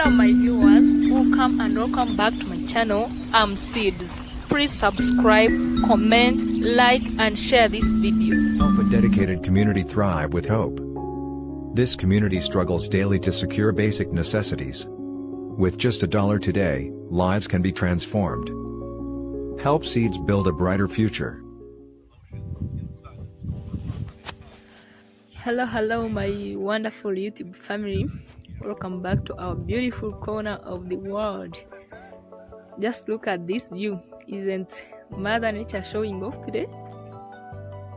Hello my viewers, welcome and welcome back to my channel. I'm Seeds. Please subscribe, comment, like and share this video. Help a dedicated community thrive with hope. This community struggles daily to secure basic necessities. With just $1 today, lives can be transformed. Help Seeds build a brighter future. Hello my wonderful YouTube family. Welcome back to our beautiful corner of the world. Just look at this view. Isn't Mother Nature showing off today?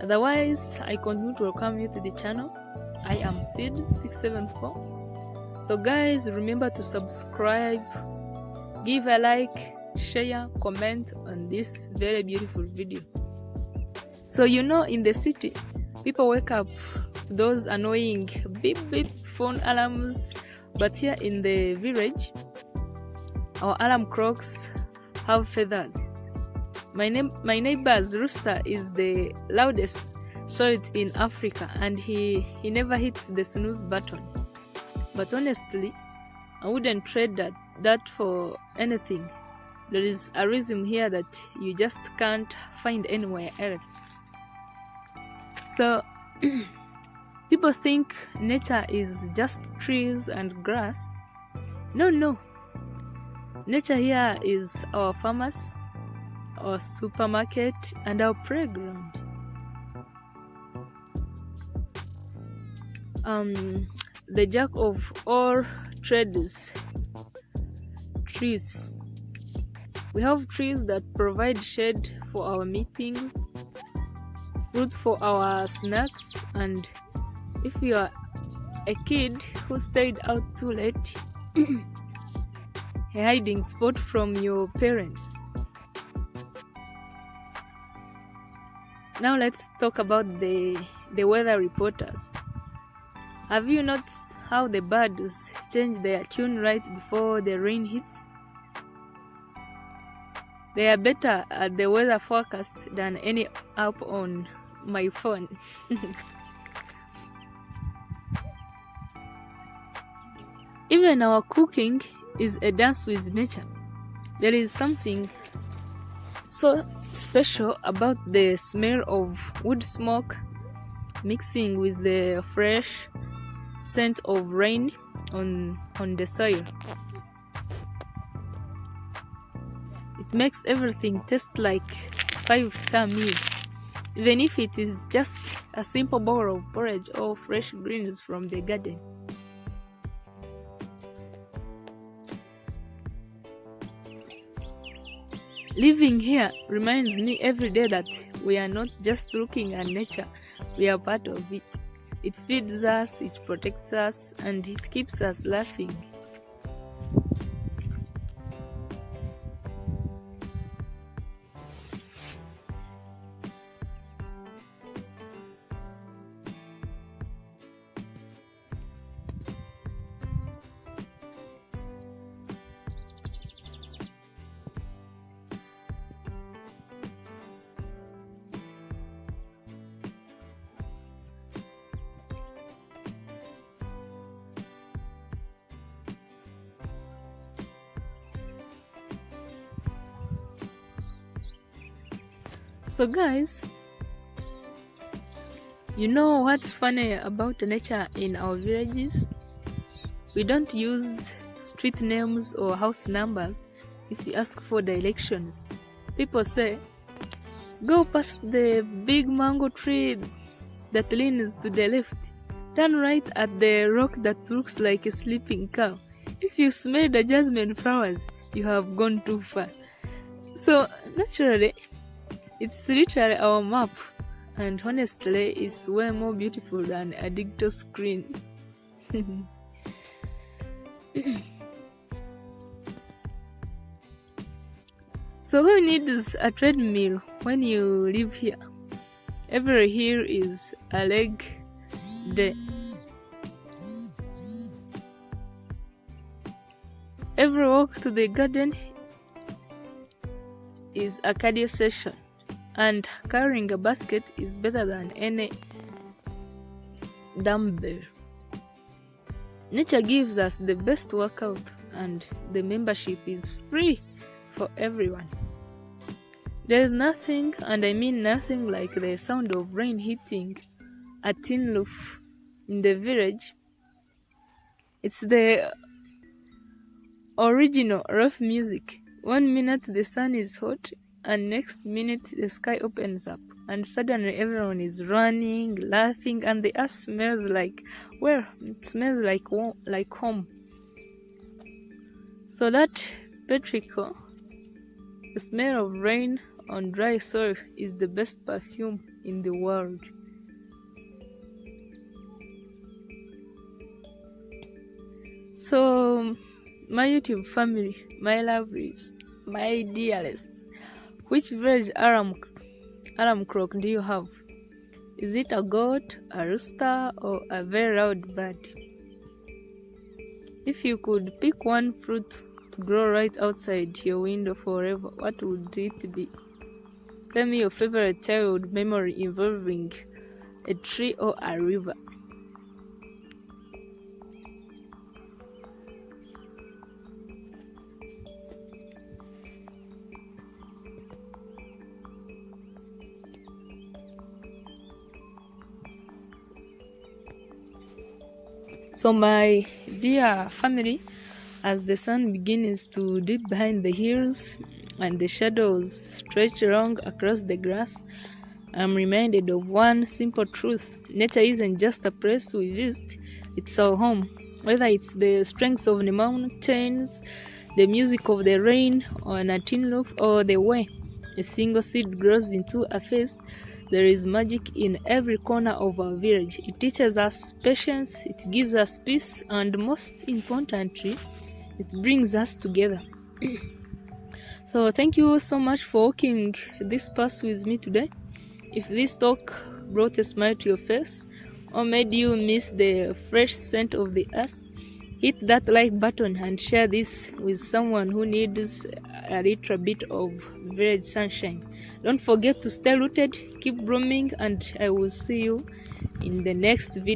Otherwise, I continue to welcome you to the channel. I am Seeds674. So guys, remember to subscribe, give a like, share, comment on this very beautiful video. So in the city, people wake up those annoying beep beep phone alarms, but here in the village our alarm clocks have feathers. My neighbor's rooster is the loudest sort in Africa, and he never hits the snooze button. But honestly, I wouldn't trade that for anything. There is a rhythm here that you just can't find anywhere else. So people think nature is just trees and grass. No. Nature here is our farmers, our supermarket, and our playground. The jack of all trades, trees. We have trees that provide shade for our meetings, fruits for our snacks, and if you are a kid who stayed out too late, a hiding spot from your parents. Now let's talk about the weather reporters. Have you noticed how the birds change their tune right before the rain hits? They are better at the weather forecast than any app on my phone. Even our cooking is a dance with nature. There is something so special about the smell of wood smoke mixing with the fresh scent of rain on the soil. It makes everything taste like 5-star meal, even if it is just a simple bowl of porridge or fresh greens from the garden. Living here reminds me every day that we are not just looking at nature, we are part of it. It feeds us, it protects us, and it keeps us laughing. So guys, what's funny about nature in our villages? We don't use street names or house numbers if we ask for directions. People say, go past the big mango tree that leans to the left. Turn right at the rock that looks like a sleeping cow. If you smell the jasmine flowers, you have gone too far. So naturally, it's literally our map, and honestly, it's way more beautiful than a digital screen. So who needs a treadmill when you live here? Every hill is a leg day. Every walk to the garden is a cardio session. And carrying a basket is better than any dumbbell. Nature gives us the best workout, and the membership is free for everyone. There's nothing, and I mean nothing, like the sound of rain hitting a tin roof in the village. It's the original rough music. 1 minute the sun is hot, and next minute the sky opens up, and suddenly everyone is running, laughing, and the earth smells like, well, it smells like home. So that petrichor, the smell of rain on dry soil, is the best perfume in the world. So, my YouTube family, my lovelies, my dearest, which village alarm clock do you have? Is it a goat, a rooster, or a very loud bird? If you could pick one fruit to grow right outside your window forever, what would it be? Tell me your favorite childhood memory involving a tree or a river. So my dear family, as the sun begins to dip behind the hills and the shadows stretch long across the grass, I'm reminded of one simple truth. Nature isn't just a place we visit, it's our home. Whether it's the strength of the mountains, the music of the rain on a tin roof, or the way a single seed grows into a face, there is magic in every corner of our village. It teaches us patience, it gives us peace, and most importantly, it brings us together. So thank you so much for walking this path with me today. If this talk brought a smile to your face or made you miss the fresh scent of the earth, hit that like button and share this with someone who needs a little bit of village sunshine. Don't forget to stay rooted, keep blooming, and I will see you in the next video.